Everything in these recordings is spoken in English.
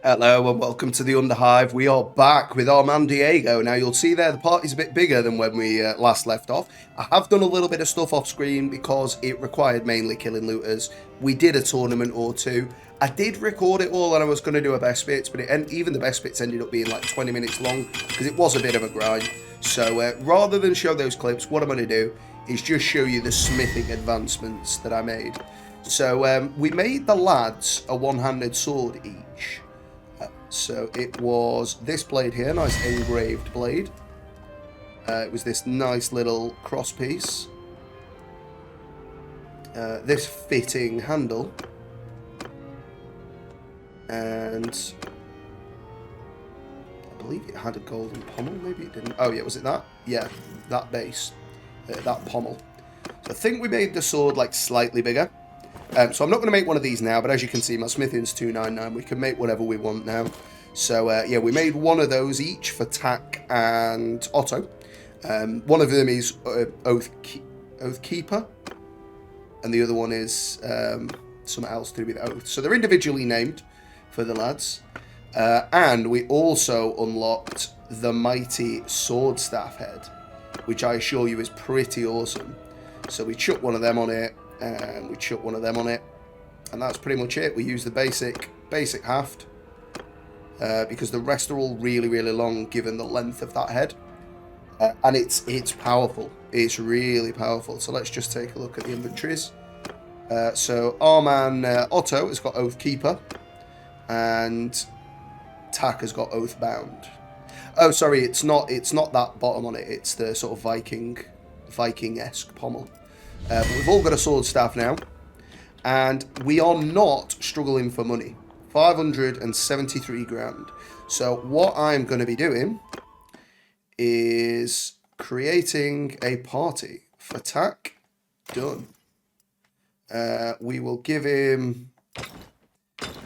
Hello and welcome to the Underhive. We are back with our man Diego. Now you'll see there the party's a bit bigger than when we last left off. I have done a little bit of stuff off screen because it required mainly killing looters. We did a tournament or two. I did record it all and I was going to do a best bits, but even the best bits ended up being like 20 minutes long because it was a bit of a grind. So rather than show those clips, what I'm going to do is just show you the smithing advancements that I made. So we made the lads a one-handed sword each. So it was this blade here, nice engraved blade. It was this nice little cross piece. This fitting handle. And I believe it had a golden pommel, maybe it didn't. Oh yeah, was it that? Yeah, that base, that pommel. So I think we made the sword like slightly bigger. So I'm not going to make one of these now, but as you can see, my smithing's 299. We can make whatever we want now. So yeah, we made one of those each for Tack and Otto. One of them is Oath Keeper, and the other one is something else to do with Oath. So they're individually named for the lads. And we also unlocked the mighty sword staff head, which I assure you is pretty awesome. So we chuck one of them on it. And we chuck one of them on it, and that's pretty much it. We use the basic haft because the rest are all really long given the length of that head, and it's powerful. It's really powerful. So let's just take a look at the inventories. So our man Otto has got Oath Keeper, and Tack has got Oath Bound. Oh, sorry, it's not that bottom on it. It's the sort of Viking-esque pommel. But we've all got a sword staff now, and we are not struggling for money. 573 grand. So what I'm going to be doing is creating a party for Tack. Done. We will give him...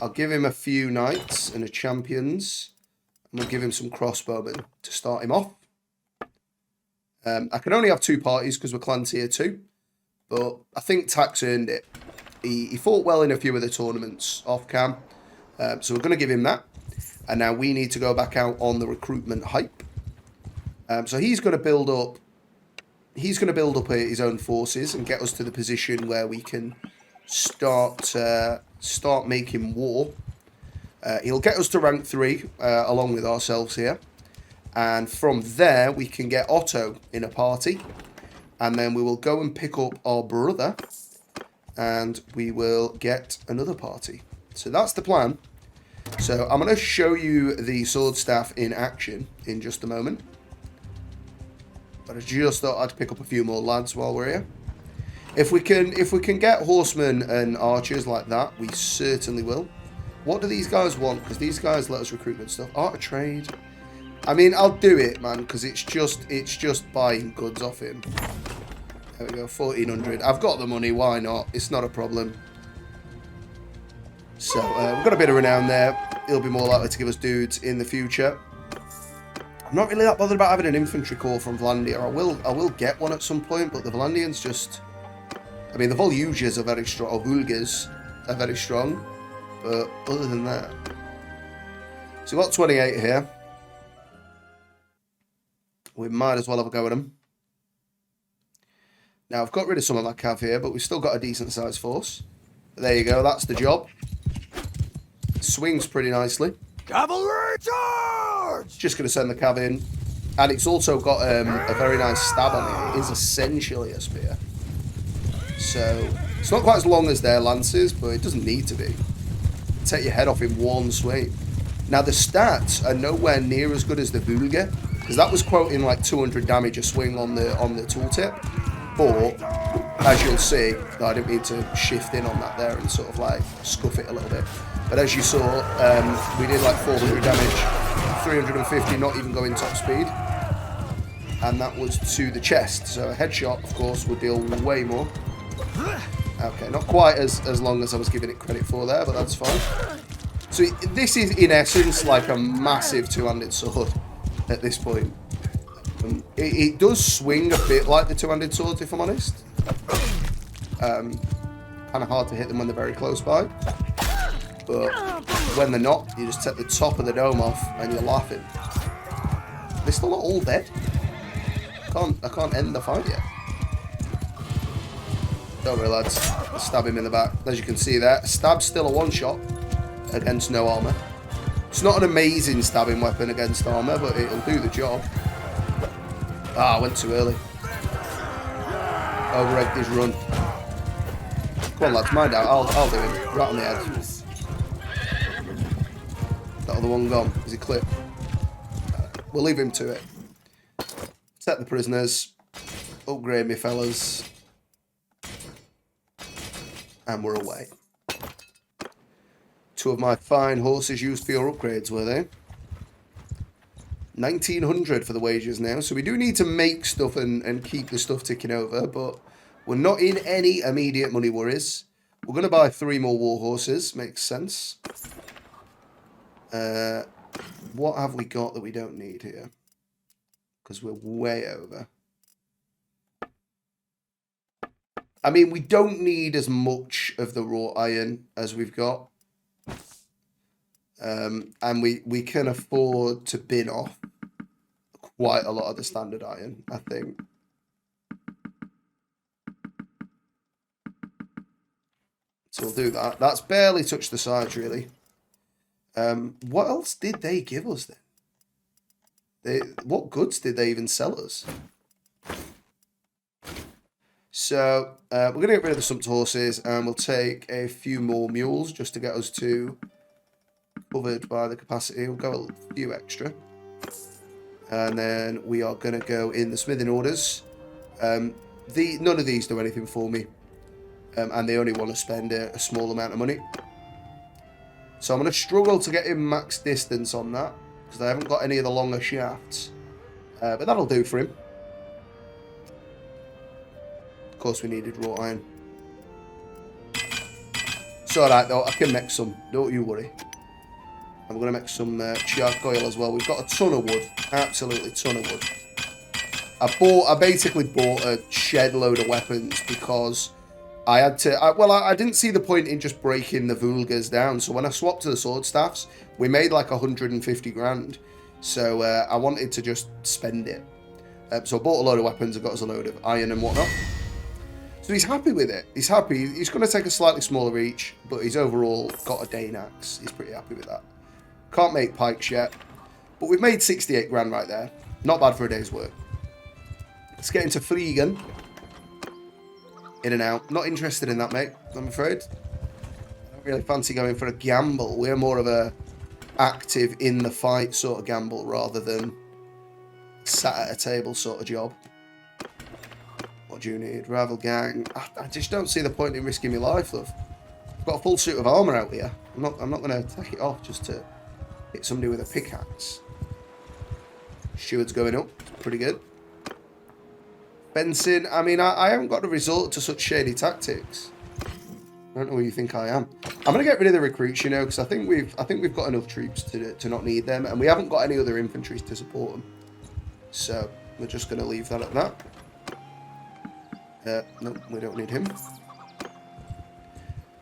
I'll give him a few knights and a champions. And we'll give him some crossbowmen to start him off. I can only have 2 parties because we're clan tier 2. But I think Tack's earned it. He fought well in a few of the tournaments off cam. So we're going to give him that. And now we need to go back out on the recruitment hype. So he's going to build up. He's going to build up his own forces and get us to the position where we can start making war. He'll get us to rank 3 along with ourselves here. And from there we can get Otto in a party. And then we will go and pick up our brother, and we will get another party. So that's the plan. So I'm going to show you the sword staff in action in just a moment. But I just thought I'd pick up a few more lads while we're here. If we can get horsemen and archers like that, we certainly will. What do these guys want? Because these guys let us recruitment stuff. Art of trade. I mean, I'll do it, man, because it's just buying goods off him. There we go, 1,400. I've got the money, why not? It's not a problem. So, we've got a bit of renown there. He'll be more likely to give us dudes in the future. I'm not really that bothered about having an infantry corps from Vlandia. I will get one at some point, but the Vlandians just... I mean, the Volusias are very strong, or Vulgas are very strong, but other than that... So we've got 28 here. We might as well have a go at them. Now, I've got rid of some of my cav here, but we've still got a decent-sized force. There you go, that's the job. Swings pretty nicely. Cavalry charge! Just going to send the cav in. And it's also got a very nice stab on it. It is essentially a spear. So, it's not quite as long as their lances, but it doesn't need to be. Take your head off in one swing. Now, the stats are nowhere near as good as the Vulga, because that was quoting like 200 damage a swing on the tooltip. But as you'll see, I didn't mean to shift in on that there and sort of like scuff it a little bit. But as you saw, we did like 400 damage, 350 not even going top speed, and that was to the chest. So a headshot, of course, would deal way more. Okay, not quite as long as I was giving it credit for there, but that's fine. So this is in essence like a massive two-handed sword at this point. It does swing a bit like the two-handed swords, if I'm honest. Kind of hard to hit them when they're very close by. But when they're not, you just take the top of the dome off and you're laughing. They're still not all dead. I can't end the fight yet. Don't worry, lads. I'll stab him in the back. As you can see there, stab's still a one-shot against no armour. It's not an amazing stabbing weapon against armour, but it'll do the job. Ah, I went too early. Over-egged his run. Come on, lads, mind out. I'll do him. Right on the head. That other one gone. Is he clipped? We'll leave him to it. Set the prisoners. Upgrade me, fellas. And we're away. 2 of my fine horses used for your upgrades, were they? 1900 for the wages now. So we do need to make stuff and keep the stuff ticking over, but we're not in any immediate money worries. We're going to buy 3 more war horses. Makes sense. What have we got that we don't need here? Because we're way over. I mean, we don't need as much of the raw iron as we've got. And we can afford to bin off quite a lot of the standard iron, I think. So we'll do that. That's barely touched the sides, really. What else did they give us then? What goods did they even sell us? So we're going to get rid of the sumped horses and we'll take a few more mules just to get us to covered by the capacity. We'll go a few extra. And then we are going to go in the smithing orders. None of these do anything for me. And they only want to spend a small amount of money. So I'm going to struggle to get him max distance on that. Because I haven't got any of the longer shafts. But that'll do for him. Of course we needed raw iron. It's alright though, I can make some. Don't you worry. And we're going to make some charcoal as well. We've got a ton of wood. Absolutely ton of wood. I basically bought a shed load of weapons because I had to... I didn't see the point in just breaking the Vulgas down. So when I swapped to the sword staffs, we made like 150 grand. So I wanted to just spend it. So I bought a load of weapons and got us a load of iron and whatnot. So he's happy with it. He's happy. He's going to take a slightly smaller each, but he's overall got a Dane axe. He's pretty happy with that. Can't make pikes yet, but we've made 68 grand right there. Not bad for a day's work. Let's get into Freegan. In and out. Not interested in that, mate, I'm afraid. I don't really fancy going for a gamble. We're more of a active in the fight sort of gamble rather than sat at a table sort of job. What do you need? Rival gang. I just don't see the point in risking my life, love. I've got a full suit of armour out here. I'm not going to take it off just to hit somebody with a pickaxe. Steward's going up. Pretty good. Fencing. I mean, I haven't got to resort to such shady tactics. I don't know who you think I am. I'm going to get rid of the recruits, you know, because I think we've got enough troops to not need them, and we haven't got any other infantry to support them. So we're just going to leave that at that. No, we don't need him.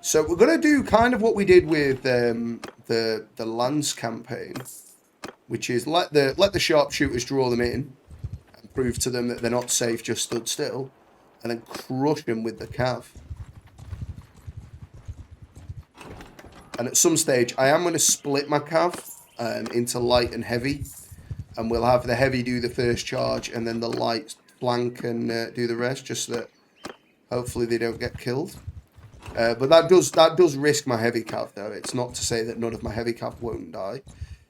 So we're going to do kind of what we did with the Lance campaign, which is let the sharpshooters draw them in and prove to them that they're not safe just stood still, and then crush them with the cav. And at some stage, I am going to split my cav into light and heavy, and we'll have the heavy do the first charge, and then the light flank and do the rest, just so that hopefully they don't get killed. But that does risk my heavy cav, though. It's not to say that none of my heavy cav won't die,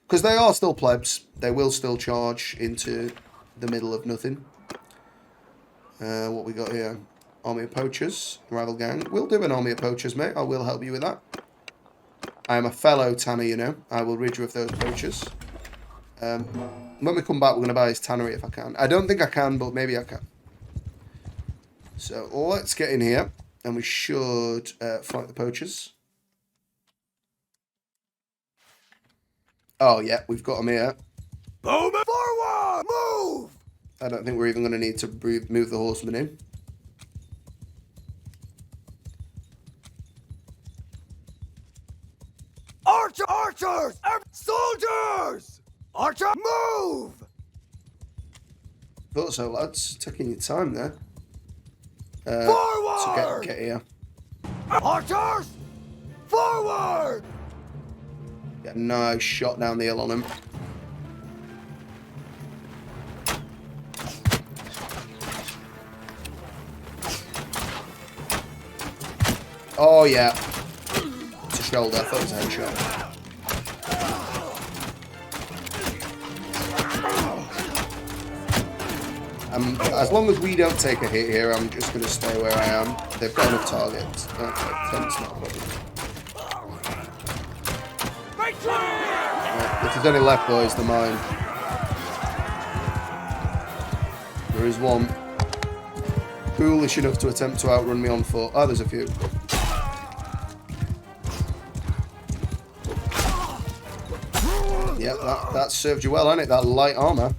because they are still plebs. They will still charge into the middle of nothing. What we got here? Army of poachers, rival gang. We'll do an army of poachers, mate. I will help you with that. I am a fellow tanner, you know. I will rid you of those poachers. When we come back, we're going to buy his tannery if I can. I don't think I can, but maybe I can. So let's get in here, and we should fight the poachers. Oh, yeah, we've got them here. Moving forward! Move! I don't think we're even going to need to move the horsemen in. Archers! Soldiers! Archer, move! Thought so, lads. Taking your time there. Forward! To get here. Archers! Forward! Get a nice shot down the hill on him. Oh, yeah. It's a shoulder. I thought it was a headshot. As long as we don't take a hit here, I'm just going to stay where I am. They've got enough targets. Okay, that's not a problem. If there's any left, boys, they're mine. There is one foolish enough to attempt to outrun me on foot. Oh, there's a few. Yep, that served you well, hasn't it? That light armour.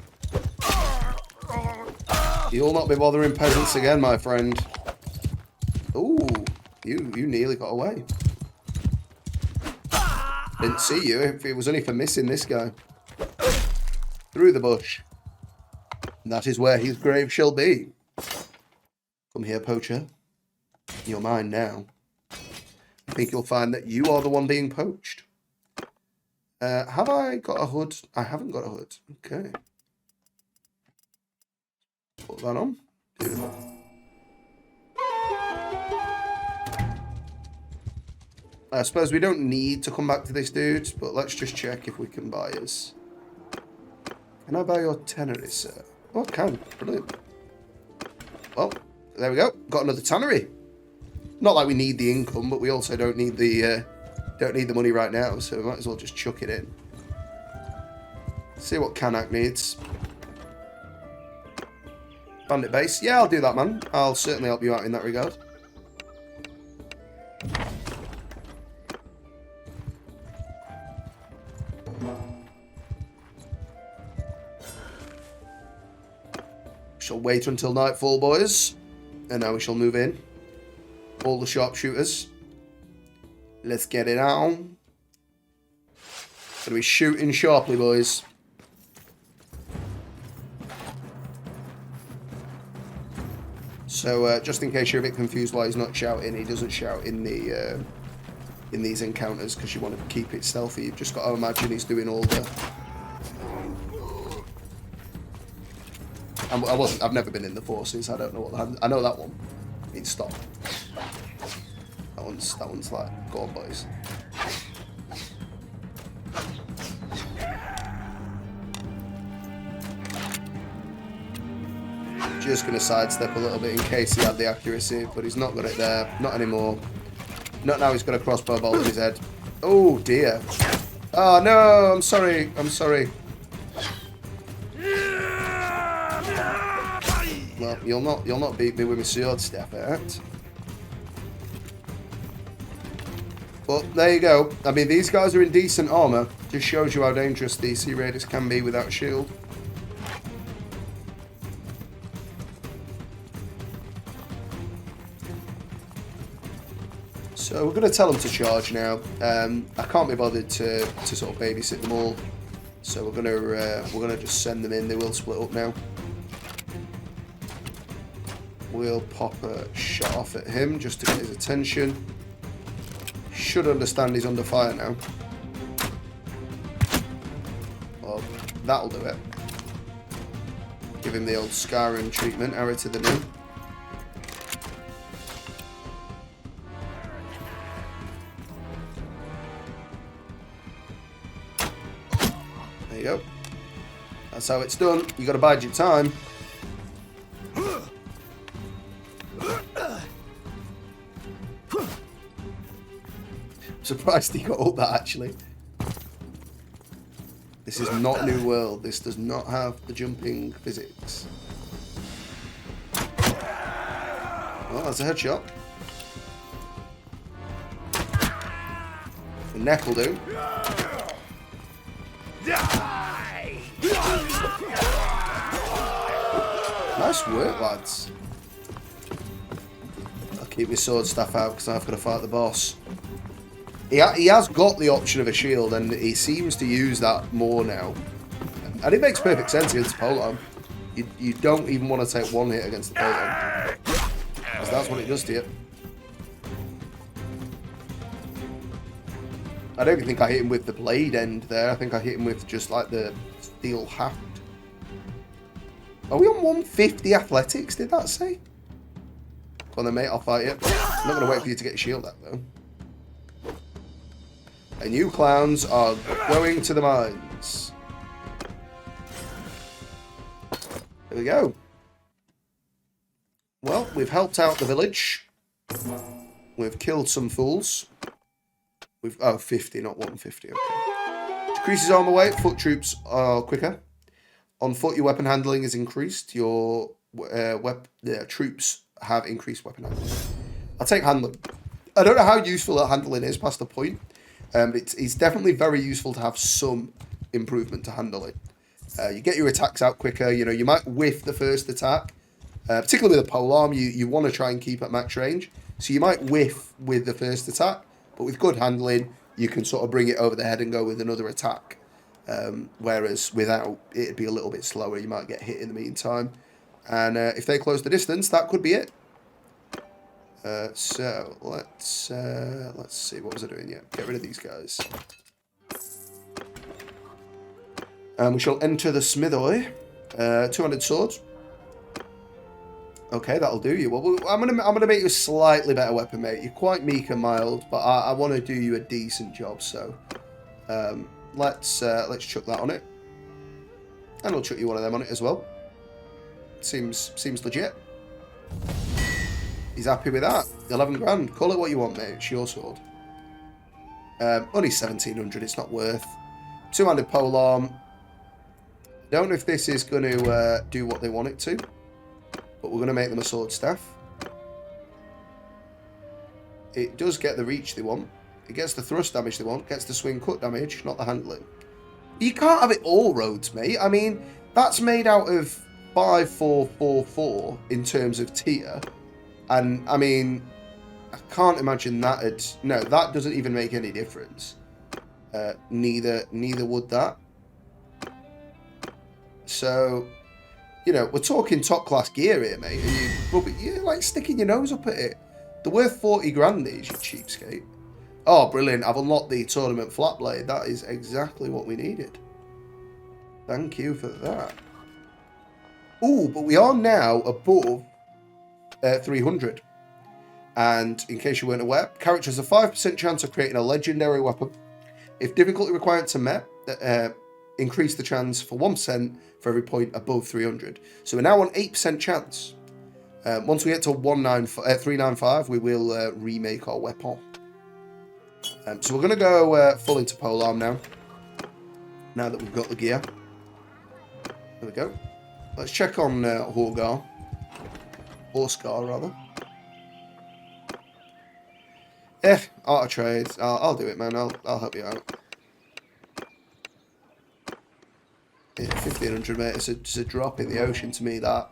You'll not be bothering peasants again, my friend. Ooh, you nearly got away. Didn't see you. If it was only for missing this guy. Through the bush. And that is where his grave shall be. Come here, poacher. You're mine now. I think you'll find that you are the one being poached. Have I got a hood? I haven't got a hood. Okay. Put that on. Beautiful. I suppose we don't need to come back to this dude, but let's just check if we can buy us. Can I buy your tannery, sir? Oh, I can. Brilliant. Well, there we go. Got another tannery. Not like we need the income, but we also don't need the money right now, so we might as well just chuck it in. See what Kanak needs. Bandit base. Yeah, I'll do that, man. I'll certainly help you out in that regard. Shall wait until nightfall, boys. And now we shall move in. All the sharpshooters. Let's get it on. Gonna be shooting sharply, boys. So, just in case you're a bit confused why he's not shouting, he doesn't shout in the in these encounters because you want to keep it stealthy. You've just got to imagine he's doing all the. I've never been in the forces. I don't know what. I know that one. Means stop. That one's like, go on, boys. Just going to sidestep a little bit in case he had the accuracy, but he's not got it there. Not anymore. Not now he's got a crossbow bolt in his head. Oh, dear. Oh, no, I'm sorry. I'm sorry. Well, you'll not beat me with my sword step, eh? But there you go. I mean, these guys are in decent armor. Just shows you how dangerous the Sea Raiders can be without a shield. So we're going to tell them to charge now. I can't be bothered to sort of babysit them all. So we're gonna just send them in. They will split up now. We'll pop a shot off at him just to get his attention. Should understand he's under fire now. Well, that'll do it. Give him the old scarring treatment, arrow to the knee. There you go. That's how it's done. You got to bide your time. Surprised he got all that, actually. This is not New World. This does not have the jumping physics. Well, that's a headshot. The neck will do. Nice work, lads. I'll keep my sword staff out because I've got to fight the boss. He has got the option of a shield, and he seems to use that more now. And it makes perfect sense against the polearm. You don't even want to take one hit against the polearm, because that's what it does to you. I don't even think I hit him with the blade end there. I think I hit him with just like the steel haft. Are we on 150 athletics, did that say? Come on then, mate, I'll fight you. I'm not going to wait for you to get your shield out, though. And you clowns are going to the mines. There we go. Well, we've helped out the village. We've killed some fools. Oh, 50, not 150. Okay. Decreases armor weight. Foot troops are quicker. On foot, your weapon handling is increased. Your troops have increased weapon handling. I'll take handling. I don't know how useful that handling is past the point. It's definitely very useful to have some improvement to handling. You get your attacks out quicker. You know, you might whiff the first attack. Particularly with a polearm, you want to try and keep at max range. So you might whiff with the first attack. But with good handling, you can sort of bring it over the head and go with another attack. Whereas without, it'd be a little bit slower. You might get hit in the meantime. And if they close the distance, that could be it. So let's see. What was I doing? Yeah, get rid of these guys. We shall enter the smithy. 200 swords. Okay, that'll do you. Well, I'm gonna make you a slightly better weapon, mate. You're quite meek and mild, but I want to do you a decent job. So let's chuck that on it, and I'll chuck you one of them on it as well. Seems legit. He's happy with that. 11 grand. Call it what you want, mate. It's your sword. Only 1700. It's not worth. Two-handed polearm. Don't know if this is going to do what they want it to. But we're going to make them a sword staff. It does get the reach they want. It gets the thrust damage they want. Gets the swing cut damage, not the handling. You can't have it all, Rhodes, mate. I mean, that's made out of 5444 in terms of tier. And, I mean, I can't imagine that'd... No, that doesn't even make any difference. Neither would that. So... You know, we're talking top-class gear here, mate. And you're like sticking your nose up at it. They're worth 40 grand, these, you cheapskate. Oh, brilliant. I've unlocked the tournament flat blade. That is exactly what we needed. Thank you for that. Ooh, but we are now above 300. And in case you weren't aware, characters have a 5% chance of creating a legendary weapon. If difficulty requirements are met, increase the chance for 1% for every point above 300. So we're now on 8% chance. Once we get to 395, we will remake our weapon. So we're going to go full into polearm now that we've got the gear. There we go. Let's check on Horgar. Horsegar, rather. Yeah, art of trade. I'll do it, man. I'll help you out. Yeah, 1500, mate. It's a drop in the ocean to me, that.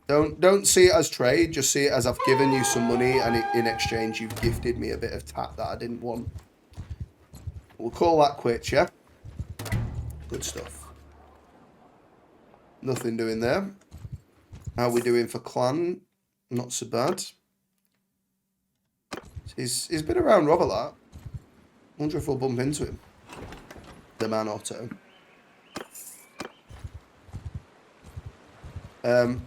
Don't see it as trade. Just see it as I've given you some money, and in exchange you've gifted me a bit of tat that I didn't want. We'll call that quits, yeah? Good stuff. Nothing doing there. How are we doing for clan? Not so bad. He's been around Robert, that. Wonder if we'll bump into him. The man Otto. I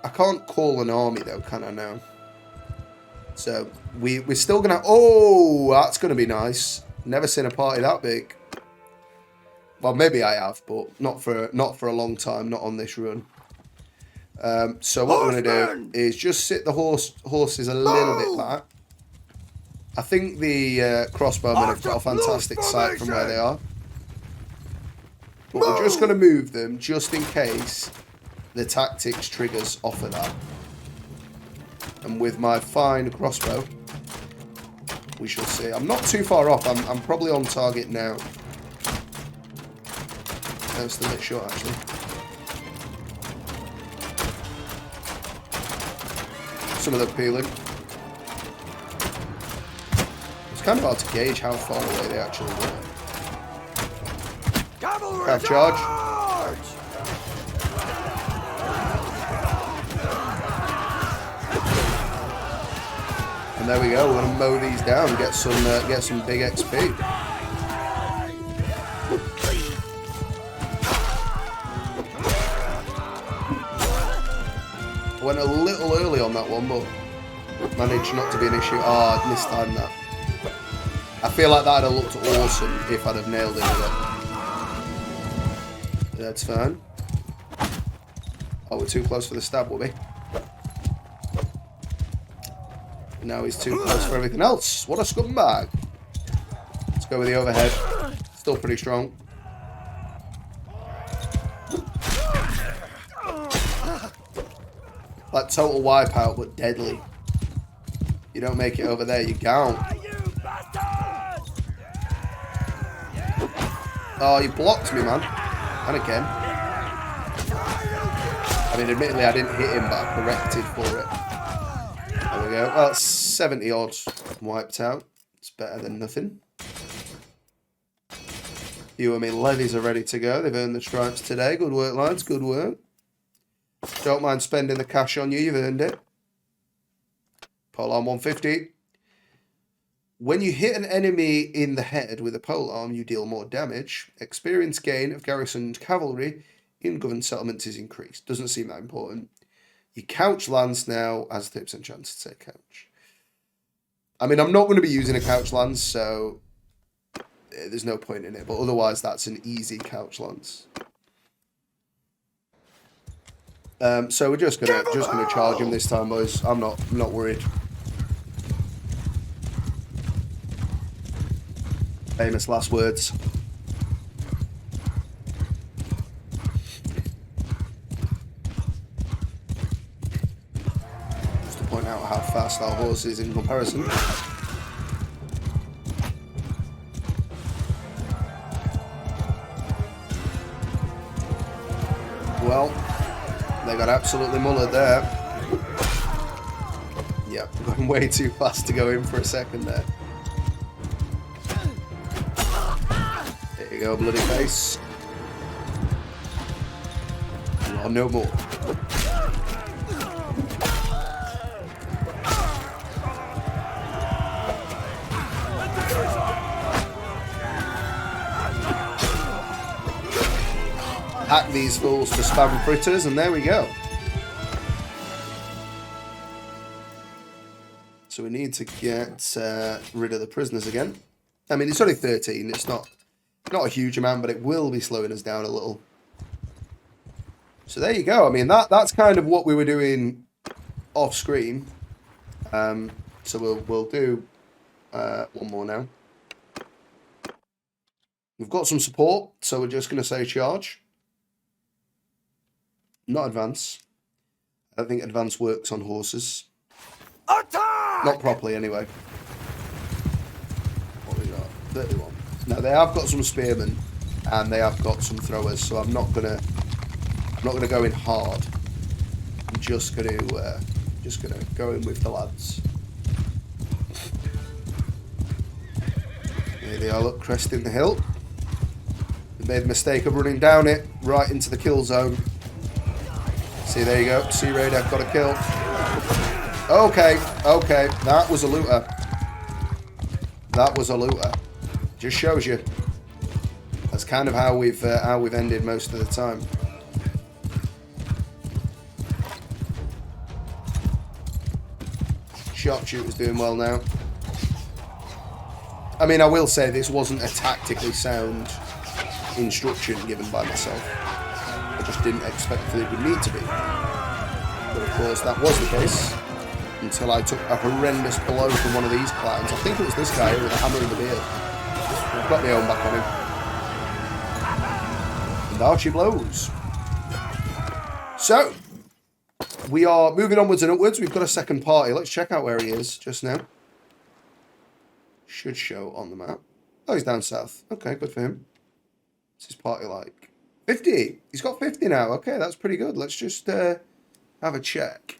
can't call an army though, can I now? So we're still gonna. Oh, that's gonna be nice. Never seen a party that big. Well, maybe I have, but not for a long time. Not on this run. So what we're gonna do is just sit the horses a little bit back. I think the crossbowmen have got a fantastic sight from where they are. But we're just going to move them just in case the tactics triggers off of that. And with my fine crossbow, we shall see. I'm not too far off. I'm probably on target now. I'm still a bit short, actually. some of the peeling. It's kind of hard to gauge how far away they actually were. Cavalry Have charge. And there we go. We're gonna mow these down and get some big XP. I went a little early on that one, but managed not to be an issue. Oh, I mistimed that. I feel like that'd have looked awesome if I'd have nailed it with it. That's fine. Oh, we're too close for the stab, were we? And now he's too close for everything else. What a scumbag. Let's go with the overhead. Still pretty strong. Like total wipeout, but deadly. You don't make it over there, you can't. Oh, you blocked me, man. And again. I mean, admittedly, I didn't hit him, but I corrected for it. There we go. Well, it's 70 odd wiped out. It's better than nothing. You and me levies are ready to go. They've earned the stripes today. Good work, lads. Good work. Don't mind spending the cash on you. You've earned it. Polearm 150. When you hit an enemy in the head with a polearm, you deal more damage. Experience gain of garrisoned cavalry in governed settlements is increased. Doesn't seem that important. Your couch lance now has 30% chance to say couch. I mean, I'm not going to be using a couch lance, so there's no point in it. But otherwise, that's an easy couch lance. So we're just gonna charge him this time, boys. I'm not worried. Famous last words. Just to point out how fast our horse is in comparison. Well, they got absolutely mullered there. Yep, going way too fast to go in for a second there. There you go, bloody face. You are no more. Hack these fools for spam fritters, and there we go. So we need to get rid of the prisoners again. I mean, it's only 13. It's not a huge amount, but it will be slowing us down a little. So there you go. I mean, that's kind of what we were doing off screen. So we'll do one more now. We've got some support, so we're just going to say charge. Not advance. I don't think advance works on horses. Attack! Not properly, anyway. What we got? 31. Now they have got some spearmen, and they have got some throwers. So I'm not gonna go in hard. I'm just gonna go in with the lads. Here they are. Look, cresting the hill. They made the mistake of running down it right into the kill zone. See, there you go. Sea Raider got a kill. Okay, that was a looter. That was a looter. Just shows you. That's kind of how we've ended most of the time. Sharpshooter's doing well now. I mean, I will say this wasn't a tactically sound instruction given by myself. I just didn't expect that it would need to be. But of course, that was the case until I took a horrendous blow from one of these clowns. I think it was this guy with a hammer in the beard. I've got my own back on him. And Archie blows. So, we are moving onwards and upwards. We've got a second party. Let's check out where he is just now. Should show on the map. Oh, he's down south. Okay, good for him. What's his party like? 50. He's got 50 now. Okay, that's pretty good. Let's just have a check.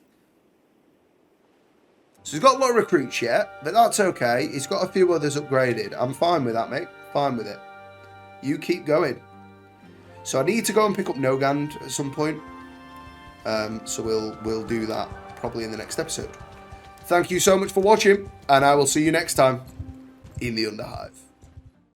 So he's got a lot of recruits yet, but that's okay. He's got a few others upgraded. I'm fine with that, mate. Fine with it. You keep going. So I need to go and pick up Nogand at some point. So we'll do that probably in the next episode. Thank you so much for watching, and I will see you next time in the Underhive.